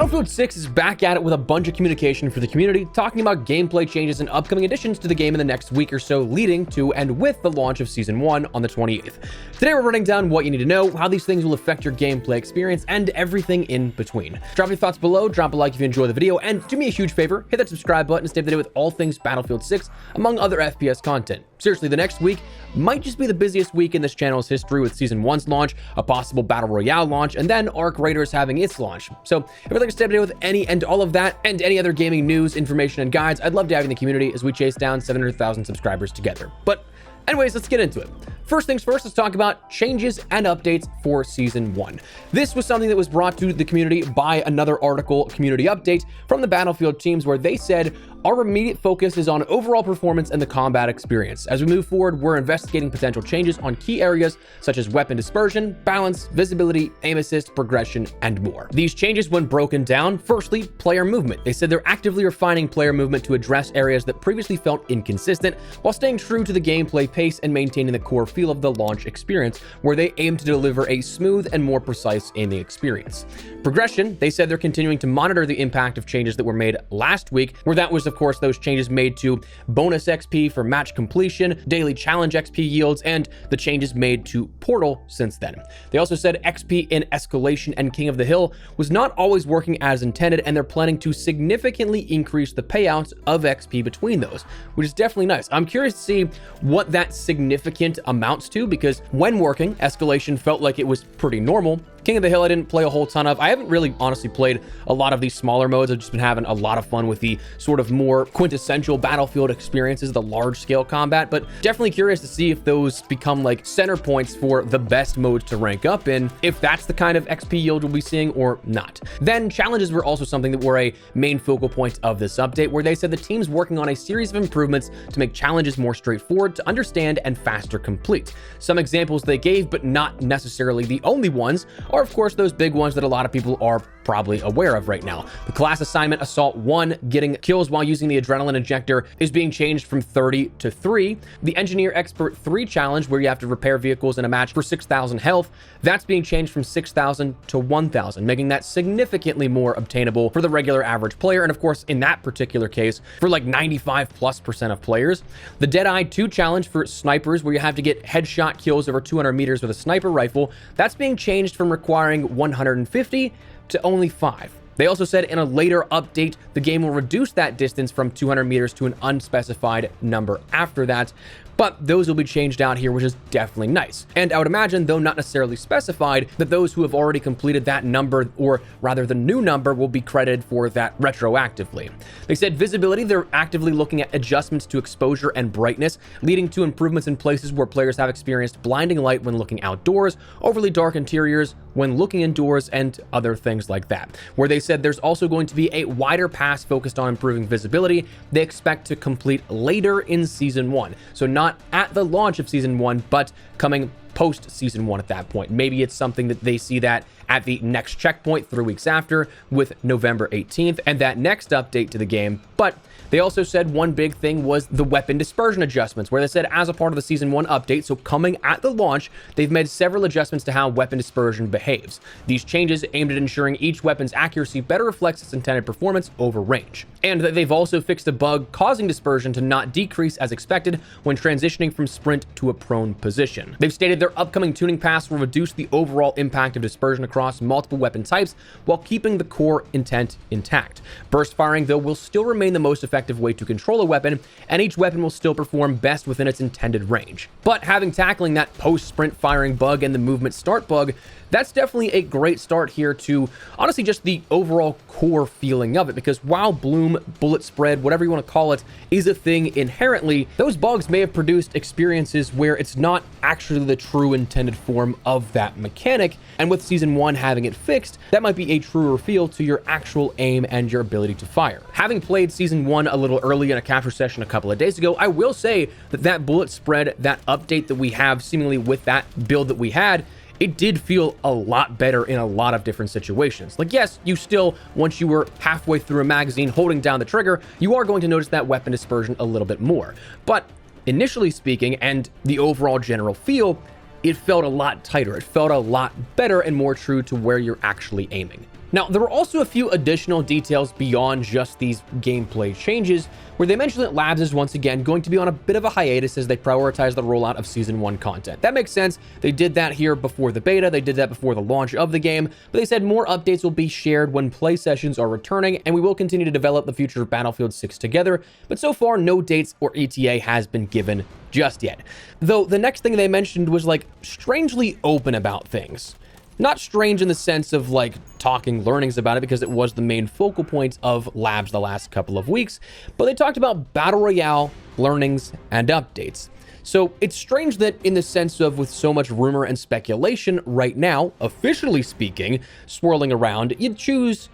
Battlefield 6 is back at it with a bunch of communication for the community, talking about gameplay changes and upcoming additions to the game in the next week or so, leading to and with the launch of Season 1 on the 28th. Today we're running down what you need to know, how these things will affect your gameplay experience, and everything in between. Drop your thoughts below, drop a like if you enjoy the video, and do me a huge favor, hit that subscribe button to stay up to date with all things Battlefield 6, among other FPS content. Seriously, the next week might just be the busiest week in this channel's history, with Season 1's launch, a possible Battle Royale launch, and then Arc Raiders having its launch. So if you'd like to stay up to date with any and all of that, and any other gaming news, information, and guides, I'd love to have you in the community as we chase down 700,000 subscribers together. But anyways, let's get into it. First things first, let's talk about changes and updates for Season 1. This was something that was brought to the community by another article, community update, from the Battlefield teams, where they said, our immediate focus is on overall performance and the combat experience. As we move forward, we're investigating potential changes on key areas such as weapon dispersion, balance, visibility, aim assist, progression, and more. These changes, when broken down, firstly, player movement. They said they're actively refining player movement to address areas that previously felt inconsistent, while staying true to the gameplay pace and maintaining the core feel of the launch experience, where they aim to deliver a smooth and more precise aiming experience. Progression, they said they're continuing to monitor the impact of changes that were made last week, where that was, of course, those changes made to bonus XP for match completion, daily challenge XP yields, and the changes made to Portal since then. They also said XP in Escalation and King of the Hill was not always working as intended, and they're planning to significantly increase the payouts of XP between those, which is definitely nice. I'm curious to see what that significant amounts to, because when working, Escalation felt like it was pretty normal. King of the Hill I didn't play a whole ton of. I haven't really honestly played a lot of these smaller modes. I've just been having a lot of fun with the sort of more quintessential Battlefield experiences, the large scale combat, but definitely curious to see if those become like center points for the best modes to rank up in, if that's the kind of XP yield we'll be seeing or not. Then challenges were also something that were a main focal point of this update, where they said the team's working on a series of improvements to make challenges more straightforward to understand and faster complete. Some examples they gave, but not necessarily the only ones, are of course those big ones that a lot of people are probably aware of right now. The class assignment Assault 1, getting kills while using the adrenaline injector, is being changed from 30 to 3. The Engineer Expert 3 challenge, where you have to repair vehicles in a match for 6,000 health, that's being changed from 6,000 to 1,000, making that significantly more obtainable for the regular average player, and of course in that particular case for like 95+% of players. The Deadeye 2 challenge for snipers, where you have to get headshot kills over 200 meters with a sniper rifle, that's being changed from requiring 150 to only 5. They also said in a later update, the game will reduce that distance from 200 meters to an unspecified number after that, but those will be changed out here, which is definitely nice. And I would imagine, though not necessarily specified, that those who have already completed that number, or rather the new number, will be credited for that retroactively. They said visibility, they're actively looking at adjustments to exposure and brightness, leading to improvements in places where players have experienced blinding light when looking outdoors, overly dark interiors when looking indoors, and other things like that. Where they said there's also going to be a wider pass focused on improving visibility they expect to complete later in Season 1. So not at the launch of Season 1, but coming post Season 1 at that point. Maybe it's something that they see that at the next checkpoint 3 weeks after, with November 18th and that next update to the game. But they also said one big thing was the weapon dispersion adjustments, where they said as a part of the Season 1 update, so coming at the launch, they've made several adjustments to how weapon dispersion behaves. These changes aimed at ensuring each weapon's accuracy better reflects its intended performance over range. And that they've also fixed a bug causing dispersion to not decrease as expected when transitioning from sprint to a prone position. They've stated their upcoming tuning pass will reduce the overall impact of dispersion across multiple weapon types while keeping the core intent intact. Burst firing, though, will still remain the most effective way to control a weapon, and each weapon will still perform best within its intended range. But having tackling that post-sprint firing bug and the movement start bug, that's definitely a great start here to honestly just the overall core feeling of it, because while bloom, bullet spread, whatever you want to call it, is a thing inherently, those bugs may have produced experiences where it's not actually the true intended form of that mechanic, and with Season 1 having it fixed, that might be a truer feel to your actual aim and your ability to fire. Having played Season 1 a little early in a capture session a couple of days ago, I will say that that bullet spread, that update that we have seemingly with that build that we had, it did feel a lot better in a lot of different situations. Like, yes, you still, once you were halfway through a magazine holding down the trigger, you are going to notice that weapon dispersion a little bit more. But initially speaking, and the overall general feel, it felt a lot tighter. It felt a lot better and more true to where you're actually aiming. Now, there were also a few additional details beyond just these gameplay changes, where they mentioned that Labs is once again going to be on a bit of a hiatus as they prioritize the rollout of Season 1 content. That makes sense. They did that here before the beta, they did that before the launch of the game, but they said more updates will be shared when play sessions are returning, and we will continue to develop the future of Battlefield 6 together, but so far no dates or ETA has been given just yet. Though the next thing they mentioned was like strangely open about things. Not strange in the sense of like talking learnings about it, because it was the main focal point of Labs the last couple of weeks, but they talked about Battle Royale, learnings, and updates. So it's strange that in the sense of with so much rumor and speculation right now, officially speaking, swirling around, you'd choose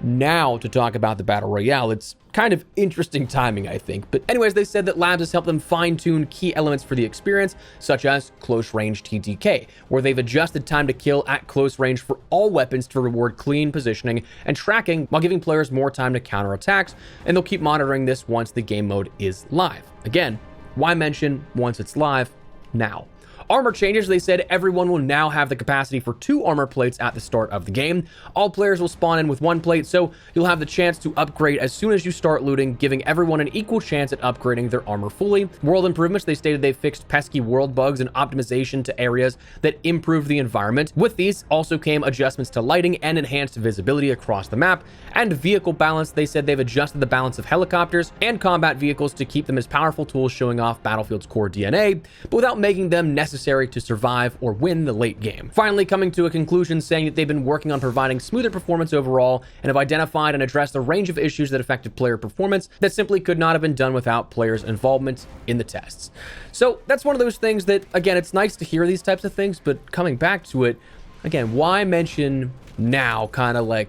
now to talk about the Battle Royale. It's kind of interesting timing, I think. But anyways, they said that Labs has helped them fine-tune key elements for the experience, such as close range TTK, where they've adjusted time to kill at close range for all weapons to reward clean positioning and tracking while giving players more time to counter attacks, and they'll keep monitoring this once the game mode is live. Again, why mention once it's live? Now. Armor changes, they said everyone will now have the capacity for 2 armor plates at the start of the game. All players will spawn in with 1 plate, so you'll have the chance to upgrade as soon as you start looting, giving everyone an equal chance at upgrading their armor fully. World improvements, they stated they fixed pesky world bugs and optimization to areas that improve the environment. With these also came adjustments to lighting and enhanced visibility across the map. And vehicle balance, they said they've adjusted the balance of helicopters and combat vehicles to keep them as powerful tools showing off Battlefield's core DNA, but without making them necessary to survive or win the late game. Finally coming to a conclusion saying that they've been working on providing smoother performance overall and have identified and addressed a range of issues that affected player performance that simply could not have been done without players' involvement in the tests. So that's one of those things that, again, it's nice to hear these types of things, but coming back to it, again, why mention now? Kind of like,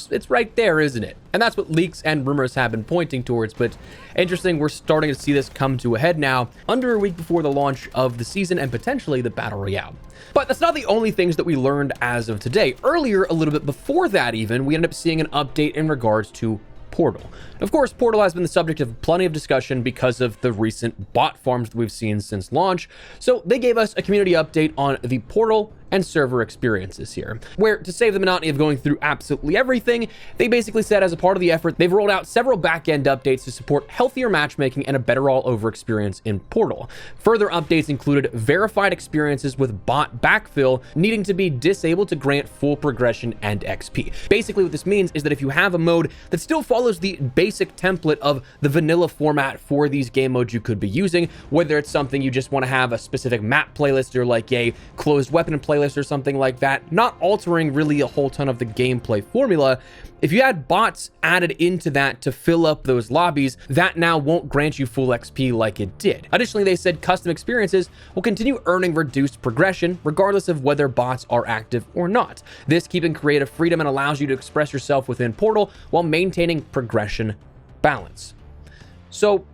it's right there, isn't it? And that's what leaks and rumors have been pointing towards, but interesting, we're starting to see this come to a head now, under a week before the launch of the season and potentially the Battle Royale. But that's not the only things that we learned as of today. Earlier, a little bit before that even, we ended up seeing an update in regards to Portal. Of course, Portal has been the subject of plenty of discussion because of the recent bot farms that we've seen since launch, so they gave us a community update on the Portal and server experiences here, where to save the monotony of going through absolutely everything, they basically said as a part of the effort, they've rolled out several back-end updates to support healthier matchmaking and a better all-over experience in Portal. Further updates included verified experiences with bot backfill needing to be disabled to grant full progression and XP. Basically what this means is that if you have a mode that still follows the basic template of the vanilla format for these game modes you could be using, whether it's something you just want to have a specific map playlist or like a closed weapon playlist or something like that, not altering really a whole ton of the gameplay formula. If you had bots added into that to fill up those lobbies, that now won't grant you full XP like it did. Additionally, they said custom experiences will continue earning reduced progression regardless of whether bots are active or not. This keeping creative freedom and allows you to express yourself within Portal while maintaining progression balance. So,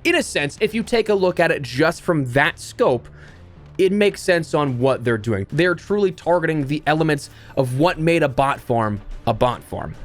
in a sense, if you take a look at it just from that scope, it makes sense on what they're doing. They're truly targeting the elements of what made a bot farm a bot farm.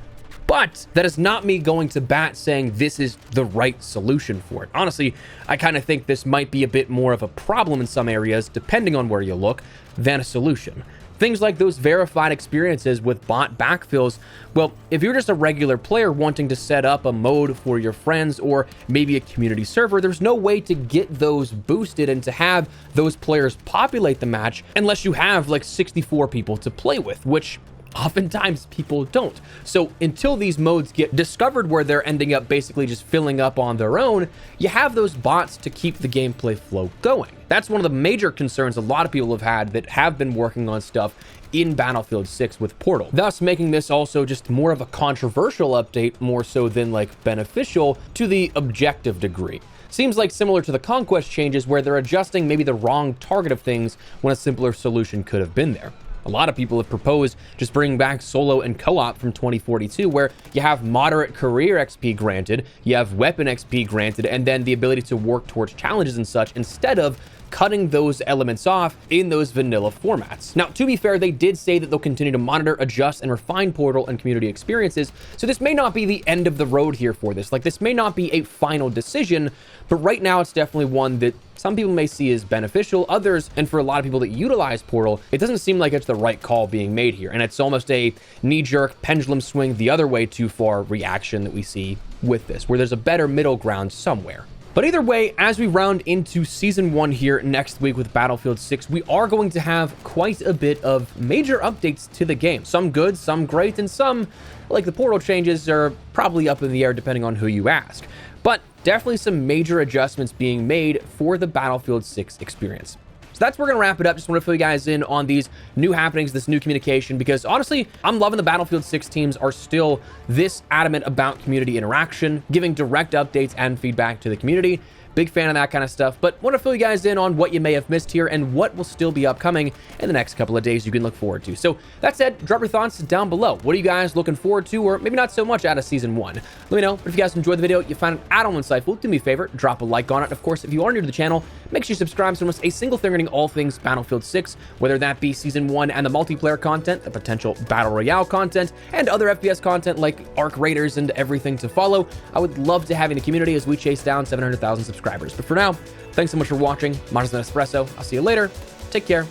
But that is not me going to bat saying this is the right solution for it. Honestly, I kind of think this might be a bit more of a problem in some areas, depending on where you look, than a solution. Things like those verified experiences with bot backfills, well, if you're just a regular player wanting to set up a mode for your friends or maybe a community server, there's no way to get those boosted and to have those players populate the match unless you have like 64 people to play with, which oftentimes people don't. So until these modes get discovered where they're ending up basically just filling up on their own, you have those bots to keep the gameplay flow going. That's one of the major concerns a lot of people have had that have been working on stuff in Battlefield 6 with Portal, thus making this also just more of a controversial update more so than like beneficial to the objective degree. Seems like similar to the Conquest changes where they're adjusting maybe the wrong target of things when a simpler solution could have been there. A lot of people have proposed just bringing back solo and co-op from 2042, where you have moderate career XP granted, you have weapon XP granted, and then the ability to work towards challenges and such instead of cutting those elements off in those vanilla formats. Now, to be fair, they did say that they'll continue to monitor, adjust, and refine Portal and community experiences, so this may not be the end of the road here for this. Like, this may not be a final decision, but right now it's definitely one that some people may see as beneficial, others, and for a lot of people that utilize Portal, it doesn't seem like it's the right call being made here, and it's almost a knee-jerk pendulum swing the other way too far reaction that we see with this, where there's a better middle ground somewhere. But either way, as we round into Season 1 here next week with Battlefield 6, we are going to have quite a bit of major updates to the game. Some good, some great, and some, like the Portal changes, are probably up in the air depending on who you ask. But definitely some major adjustments being made for the Battlefield 6 experience. So that's where we're going to wrap it up. Just want to fill you guys in on these new happenings, this new communication, because honestly, I'm loving the Battlefield 6 teams are still this adamant about community interaction, giving direct updates and feedback to the community. Big fan of that kind of stuff, but want to fill you guys in on what you may have missed here and what will still be upcoming in the next couple of days you can look forward to. So that said, drop your thoughts down below. What are you guys looking forward to, or maybe not so much out of Season 1? Let me know. But if you guys enjoyed the video, you found it at all insightful, do me a favor, drop a like on it. Of course, if you are new to the channel, make sure you subscribe so almost a single thing regarding all things Battlefield 6, whether that be Season 1 and the multiplayer content, the potential Battle Royale content, and other FPS content like Arc Raiders and everything to follow. I would love to have you in the community as we chase down 700,000 subscribers. But for now, thanks so much for watching. Mine is an Espresso. I'll see you later. Take care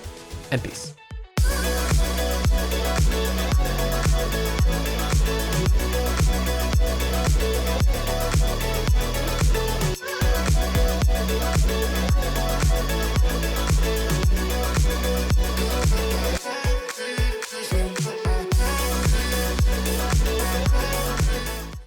and peace.